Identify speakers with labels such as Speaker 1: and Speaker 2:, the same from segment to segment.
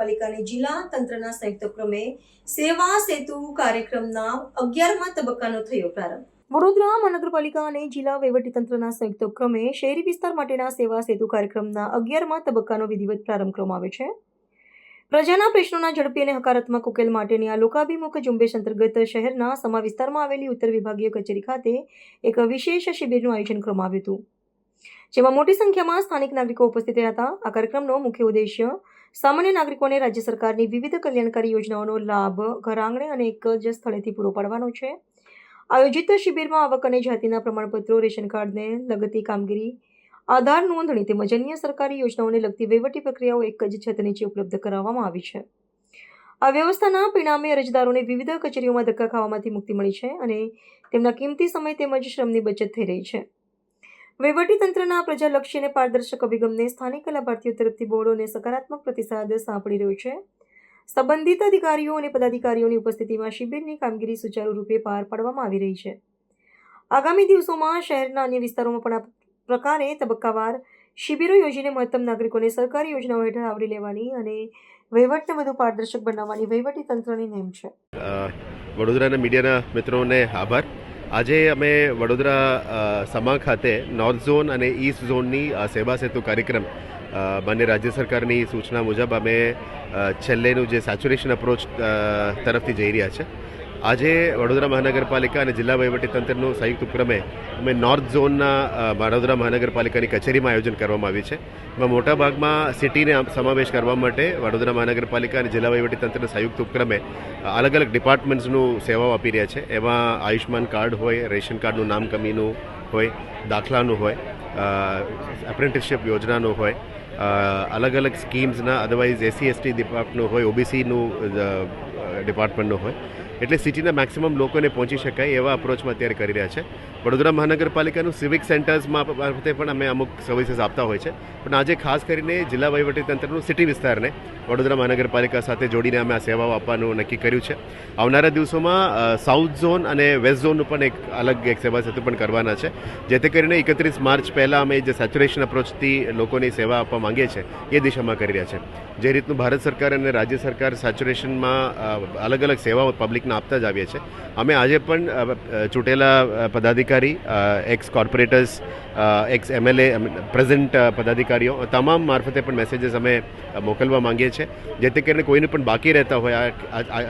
Speaker 1: મહાનગરપાલિકા અને જિલ્લા તંત્રના સંયુક્ત ઉપક્રમે સેવા સેતુ કાર્યક્રમના 11મા તબક્કાનો થયો પ્રારંભ। વડોદરા મહાનગરપાલિકા અને જિલ્લા વહીવટીતંત્રના સંયુક્ત ઉપક્રમે શહેરી વિસ્તાર માટેના સેવા સેતુ કાર્યક્રમના 11મા તબક્કાનો વિધિવત પ્રારંભ કરવામાં આવ્યો છે। પ્રજાના પ્રશ્નોના ઝડપી અને હકારાત્મક ઉકેલ માટેની આ લોકાભિમુખ ઝુંબેશ અંતર્ગત શહેરના સમા વિસ્તારમાં આવેલી ઉત્તર વિભાગીય કચેરી ખાતે એક વિશેષ શિબિરનું આયોજન કરવામાં આવ્યું હતું, જેમાં મોટી સંખ્યામાં સ્થાનિક નાગરિકો ઉપસ્થિત રહ્યા હતા। આ કાર્યક્રમનો મુખ્ય ઉદ્દેશ્ય સામાન્ય નાગરિકોને રાજ્ય સરકારની વિવિધ કલ્યાણકારી યોજનાઓનો લાભ ઘર આંગણે અને એક જ સ્થળેથી પૂરો પાડવાનો છે। આયોજિત શિબિરમાં આવક અને જાતિના પ્રમાણપત્રો, રેશન કાર્ડને લગતી કામગીરી, આધાર નોંધણી તેમજ અન્ય સરકારી યોજનાઓને લગતી વહીવટી પ્રક્રિયાઓ એક જ છત નીચે ઉપલબ્ધ કરાવવામાં આવી છે। આ વ્યવસ્થાના પરિણામે અરજદારોને વિવિધ કચેરીઓમાં ધક્કા ખાવામાંથી મુક્તિ મળી છે અને તેમના કિંમતી સમય તેમજ શ્રમની બચત થઈ રહી છે। વહીવટીતંત્રના પ્રજાલક્ષી અને પારદર્શક અભિગમને સ્થાનિક લાભાર્થીઓ તરફથી બહોળો અને સકારાત્મક પ્રતિસાદ સાંપડી રહ્યો છે। સંબંધિત અધિકારીઓ અને પદાધિકારીઓની ઉપસ્થિતિમાં શિબિરની કામગીરી સુચારુ રૂપે પાર પાડવામાં આવી રહી છે। આગામી દિવસોમાં શહેરના અન્ય વિસ્તારોમાં પણ આ પ્રકારે તબક્કાવાર શિબિરો યોજીને મહત્તમ નાગરિકોને સરકારી યોજનાઓ હેઠળ આવરી લેવાની અને વહીવટને વધુ પારદર્શક બનાવવાની વહીવટીતંત્રની નેમ છે।
Speaker 2: વડોદરાના મીડિયાના મિત્રોને આભાર। આજે અમે વડોદરા સમા ખાતે નોર્થ ઝોન અને ઈસ્ટ ઝોનની સેવા સેતુ કાર્યક્રમ બંને રાજ્ય સરકારની સૂચના મુજબ અમે છેલ્લેનું જે સેચ્યુરેશન અપ્રોચ તરફથી જઈ રહ્યા છે। આજે વડોદરા મહાનગરપાલિકા અને જિલ્લા વહીવટીતંત્રનું સંયુક્ત ઉપક્રમે અમે નોર્થ ઝોનના વડોદરા મહાનગરપાલિકાની કચેરીમાં આયોજન કરવામાં આવ્યું છે। એમાં મોટાભાગમાં સિટીને સમાવેશ કરવા માટે વડોદરા મહાનગરપાલિકા અને જિલ્લા વહીવટીતંત્રના સંયુક્ત ઉપક્રમે અલગ અલગ ડિપાર્ટમેન્ટ્સનું સેવાઓ આપી રહ્યા છે। એમાં આયુષ્માન કાર્ડ હોય, રેશન કાર્ડનું નામ કમીનું હોય, દાખલાનું હોય, એપ્રેન્ટિસશીપ યોજનાનું હોય, અલગ અલગ સ્કીમ્સના અદરવાઇઝ SC/ST ડિપાર્ટમેન્ટનું હોય, OBCનું ડિપાર્ટમેન્ટનું હોય, એટલે સિટીના મેક્સિમમ લોકોને પહોંચી શકાય એવા અપ્રોચમાં અત્યારે કરી રહ્યા છે। વડોદરા મહાનગરપાલિકાનું સિવિક સેન્ટર્સમાં પણ અમે અમુક સર્વિસીસ આપતા હોય છે, પણ આજે ખાસ કરીને જિલ્લા વહીવટીતંત્રનું સિટી વિસ્તારને વડોદરા મહાનગરપાલિકા સાથે જોડીને અમે આ સેવાઓ આપવાનું નક્કી કર્યું છે। આવનારા દિવસોમાં સાઉથ ઝોન અને વેસ્ટ ઝોનનું પણ એક સેવા સેતુ પણ કરવાના છે, જેથી કરીને 31 માર્ચ પહેલાં અમે જે સેચ્યુરેશન અપ્રોચથી લોકોની સેવા આપવા માંગીએ છીએ એ દિશામાં કરી રહ્યા છે। જે રીતનું ભારત સરકાર અને રાજ્ય સરકાર સેચ્યુરેશનમાં અલગ અલગ સેવાઓ પબ્લિકને આપતા જ આવીએ છીએ, અમે આજે પણ ચૂંટેલા પદાધિકારી, ex corporators, ex MLA, present પદાધિકારીઓ તમામ મારફતે પણ મેસેજીસ અમે મોકલવા માંગીએ છીએ, જેથી કરીને કોઈને પણ બાકી રહેતા હોય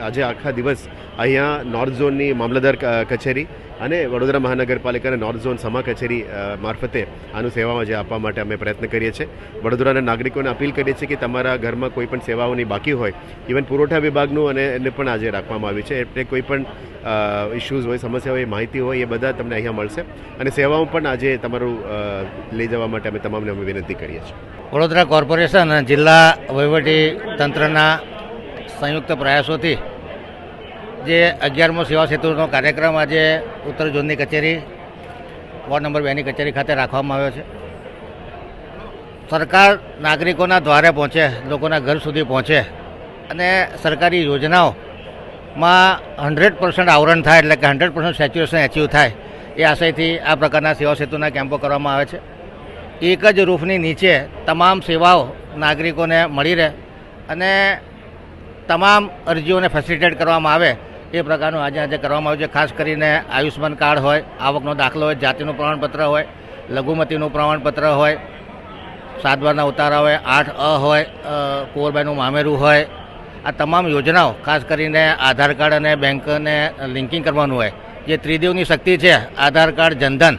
Speaker 2: આજે આખા દિવસ અહીંયા નોર્થ ઝોનની મામલતદાર કચેરી અને વડોદરા મહાનગરપાલિકાના નોર્થ ઝોન સમા કચેરી મારફતે આનું સેવામાં જે આપવા માટે અમે પ્રયત્ન કરીએ છીએ। વડોદરાના નાગરિકોને અપીલ કરીએ છીએ કે તમારા ઘરમાં કોઈ પણ સેવાઓની બાકી હોય, ઇવન પુરવઠા વિભાગનું અને એને પણ આજે રાખવામાં આવ્યું છે, એટલે કોઈ પણ ઇશ્યુઝ હોય, સમસ્યા હોય, માહિતી હોય, એ બધા તમને અહીંયા મળશે અને સેવાઓ પણ આજે તમારું લઈ જવા માટે અમે તમામને અમે વિનંતી કરીએ છીએ।
Speaker 3: વડોદરા કોર્પોરેશન અને જિલ્લા વહીવટી તંત્રના સંયુક્ત પ્રયાસોથી જે 11મો સેવા સેતુનો કાર્યક્રમ આજે ઉત્તર ઝોનની કચેરી વોર્ડ નંબર 2ની કચેરી ખાતે રાખવામાં આવ્યો છે। સરકાર નાગરિકોના દ્વારે પહોંચે, લોકોના ઘર સુધી પહોંચે અને સરકારી યોજનાઓમાં 100% આવરણ થાય, એટલે કે 100% સેચ્યુરેશન એચીવ થાય એ આશયથી આ પ્રકારના સેવા સેતુના કેમ્પો કરવામાં આવે છે। એક જ રૂફની નીચે તમામ સેવાઓ નાગરિકોને મળી રહે અને તમામ અરજીઓને ફેસિલિટેટ કરવામાં આવે એ પ્રકારનું આજે કરવામાં આવ્યું છે। ખાસ કરીને આયુષ્માન કાર્ડ હોય, આવકનો દાખલો હોય, જાતિનું પ્રમાણપત્ર હોય, લઘુમતીનું પ્રમાણપત્ર હોય, 7 બારના ઉતારા હોય, 8A હોય, કુંવરબાઈનું મામેરું હોય, આ તમામ યોજનાઓ ખાસ કરીને આધાર કાર્ડ અને બેંકને લિંકિંગ કરવાનું હોય, જે ત્રિદેવની શક્તિ છે, આધાર કાર્ડ, જનધન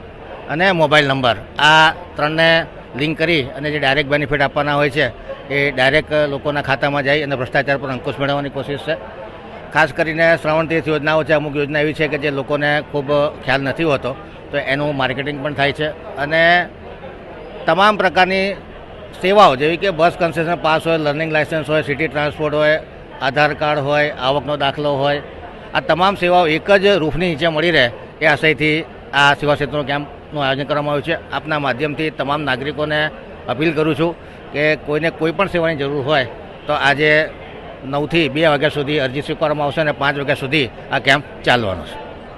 Speaker 3: અને મોબાઈલ નંબર, આ ત્રણને લિંક કરી અને જે ડાયરેક્ટ બેનિફિટ આપવાના હોય છે એ ડાયરેક્ટ લોકોના ખાતામાં જાય અને ભ્રષ્ટાચાર પર અંકુશ મેળવવાની કોશિશ છે। ખાસ કરીને શ્રવણ તીર્થ યોજનાઓ છે, અમુક યોજના એવી છે કે જે લોકોને ખૂબ ખ્યાલ નથી હોતો, તો એનું માર્કેટિંગ પણ થાય છે અને તમામ પ્રકારની સેવાઓ જેવી કે બસ કન્સેશન પાસ હોય, લર્નિંગ લાયસન્સ હોય, સિટી ટ્રાન્સપોર્ટ હોય, આધાર કાર્ડ હોય, આવકનો દાખલો હોય, આ તમામ સેવાઓ એક જ રૂફની નીચે મળી રહે એ આશયથી આ સેવા સેતુનો કેમ્પનું આયોજન કરવામાં આવ્યું છે। આપના માધ્યમથી તમામ નાગરિકોને અપીલ કરું છું કે કોઈને કોઈ પણ સેવાની જરૂર હોય તો આજે 9 થી 2 વાગ્યા સુધી અરજી સ્વીકારવામાં આવશે અને 5 વાગ્યા સુધી આ કેમ્પ ચાલવાનો છે।